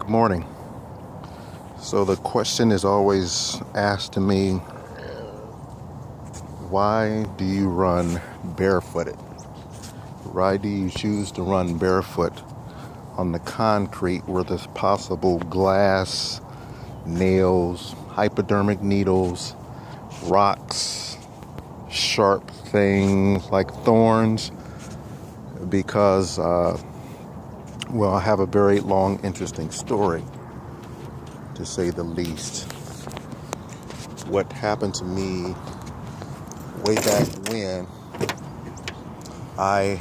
Good morning. So the question is always asked to me, why do you run barefooted? Why do you choose to run barefoot on the concrete where there's possible glass, nails, hypodermic needles, rocks, sharp things like thorns? Because, I have a very long, interesting story, to say the least. What happened to me way back when, I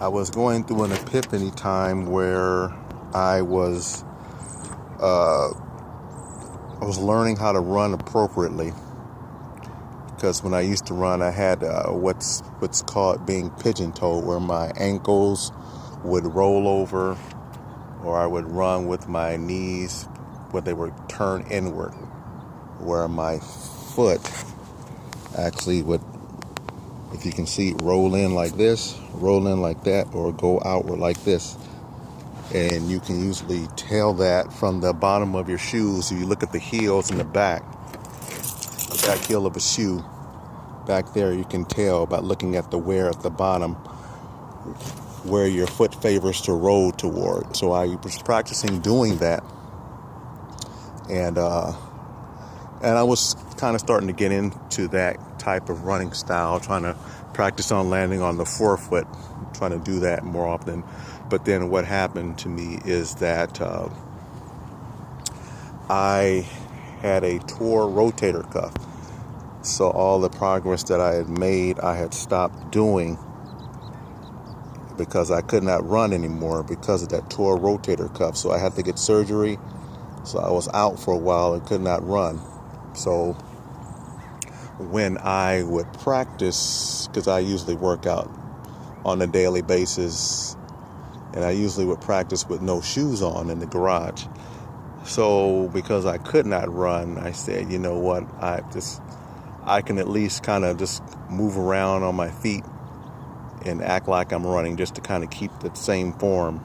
was going through an epiphany time where I was learning how to run appropriately. Because when I used to run, I had what's called being pigeon-toed, where my ankles would roll over, or I would run with my knees where they were turned inward, where my foot actually would, if you can see it, roll in like this, roll in like that, or go outward like this. And you can usually tell that from the bottom of your shoes. If you look at the heels in the back heel of a shoe, back there, you can tell by looking at the wear at the bottom where your foot favors to roll toward. So I was practicing doing that, and I was kind of starting to get into that type of running style, trying to practice on landing on the forefoot, trying to do that more often. But then what happened to me is that I had a tore rotator cuff. So all the progress that I had made, I had stopped doing because I could not run anymore because of that tore rotator cuff. So I had to get surgery. So I was out for a while and could not run. So when I would practice, because I usually work out on a daily basis, and I usually would practice with no shoes on in the garage. So because I could not run, I said, you know what, I can at least kind of just move around on my feet and act like I'm running, just to kind of keep the same form.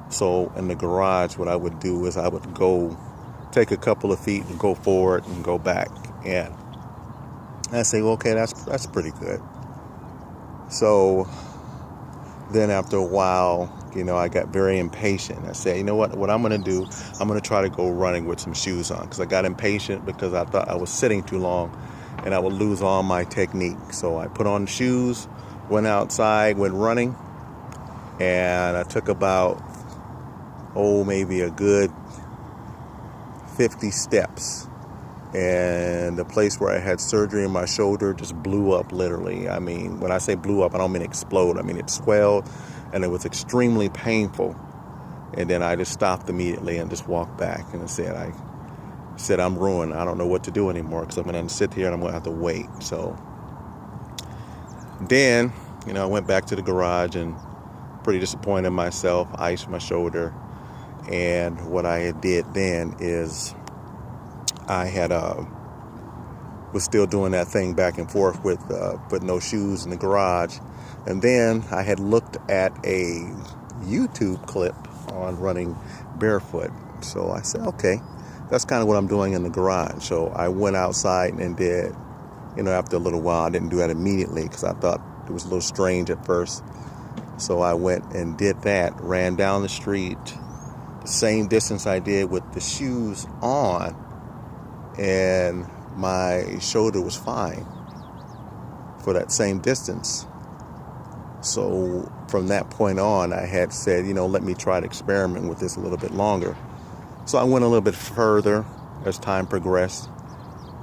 So in the garage, what I would do is I would go take a couple of feet and go forward and go back. And I say, well, okay, that's pretty good. So then after a while, I got very impatient. I said, you know what I'm going to do, I'm going to try to go running with some shoes on, because I got impatient because I thought I was sitting too long and I would lose all my technique. So I put on shoes, went outside, went running, and I took about, maybe a good 50 steps. And the place where I had surgery in my shoulder just blew up, literally. I mean, when I say blew up, I don't mean explode. I mean, it swelled, and it was extremely painful. And then I just stopped immediately and just walked back. And I said, I'm ruined. I don't know what to do anymore, because I'm going to sit here and I'm going to have to wait. So then, I went back to the garage and pretty disappointed in myself, iced my shoulder. And what I did then is I had was still doing that thing back and forth with no shoes in the garage. And then I had looked at a YouTube clip on running barefoot. So I said, okay, that's kind of what I'm doing in the garage. So I went outside and did, after a little while, I didn't do that immediately because I thought it was a little strange at first. So I went and did that, ran down the street, the same distance I did with the shoes on, and my shoulder was fine for that same distance. So from that point on, I had said, let me try to experiment with this a little bit longer. So I went a little bit further as time progressed,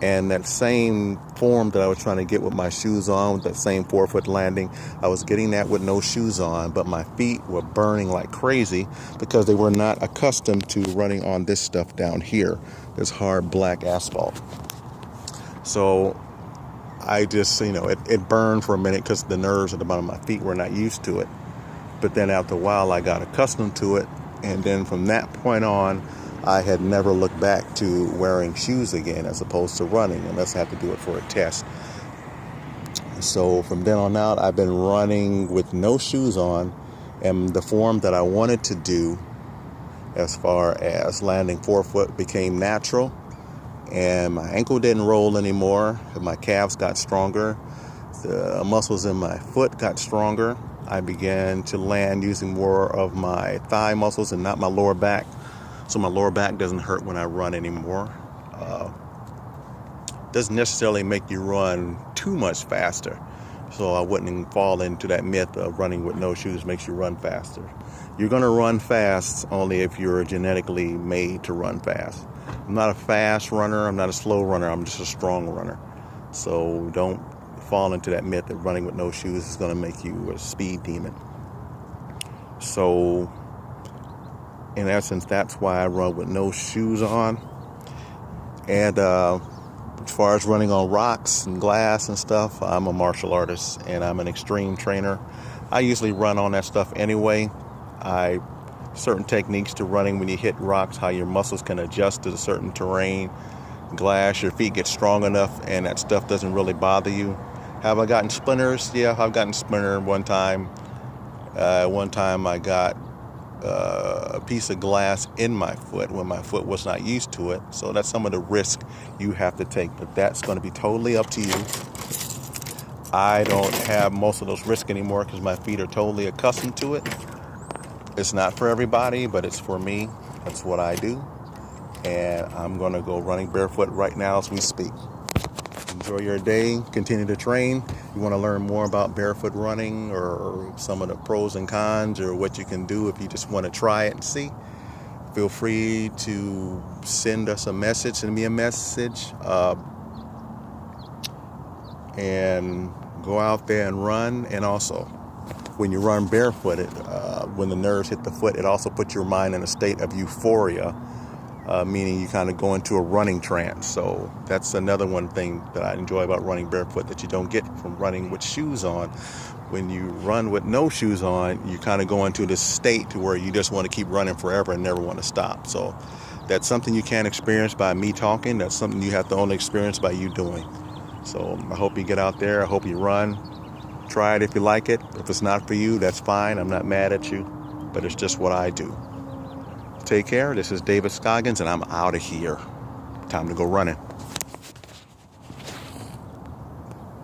and that same form that I was trying to get with my shoes on, with that same forefoot landing, I was getting that with no shoes on, but my feet were burning like crazy because they were not accustomed to running on this stuff down here, this hard black asphalt. So I just, it burned for a minute because the nerves at the bottom of my feet were not used to it. But then after a while, I got accustomed to it. And then from that point on, I had never looked back to wearing shoes again as opposed to running, unless I had to do it for a test. So from then on out, I've been running with no shoes on, and the form that I wanted to do as far as landing forefoot became natural, and my ankle didn't roll anymore. My calves got stronger. The muscles in my foot got stronger. I began to land using more of my thigh muscles and not my lower back. So my lower back doesn't hurt when I run anymore. Doesn't necessarily make you run too much faster. So I wouldn't fall into that myth of running with no shoes makes you run faster. You're going to run fast only if you're genetically made to run fast. I'm not a fast runner. I'm not a slow runner. I'm just a strong runner. So don't fall into that myth that running with no shoes is going to make you a speed demon. So in essence, that's why I run with no shoes on. And as far as running on rocks and glass and stuff, I'm a martial artist and I'm an extreme trainer. I usually run on that stuff anyway. Certain techniques to running when you hit rocks, how your muscles can adjust to a certain terrain. Glass, your feet get strong enough and that stuff doesn't really bother you. Have I gotten splinters? Yeah, I've gotten splintered one time. One time I got a piece of glass in my foot when my foot was not used to it. So that's some of the risk you have to take, but that's going to be totally up to you. I don't have most of those risks anymore because my feet are totally accustomed to it. It's not for everybody, but it's for me. That's what I do. And I'm going to go running barefoot right now as we speak. Enjoy your day. Continue to train. You want to learn more about barefoot running or some of the pros and cons or what you can do if you just want to try it and see. Feel free to send us a message, send me a message, and go out there and run. And also, when you run barefooted, when the nerves hit the foot, it also puts your mind in a state of euphoria, meaning you kind of go into a running trance. So that's another one thing that I enjoy about running barefoot that you don't get from running with shoes on. When you run with no shoes on, you kind of go into this state to where you just want to keep running forever and never want to stop. So that's something you can't experience by me talking. That's something you have to only experience by you doing. So I hope you get out there. I hope you run. Try it if you like it. If it's not for you, that's fine. I'm not mad at you, but it's just what I do. Take care. This is David Scoggins, and I'm out of here. Time to go running.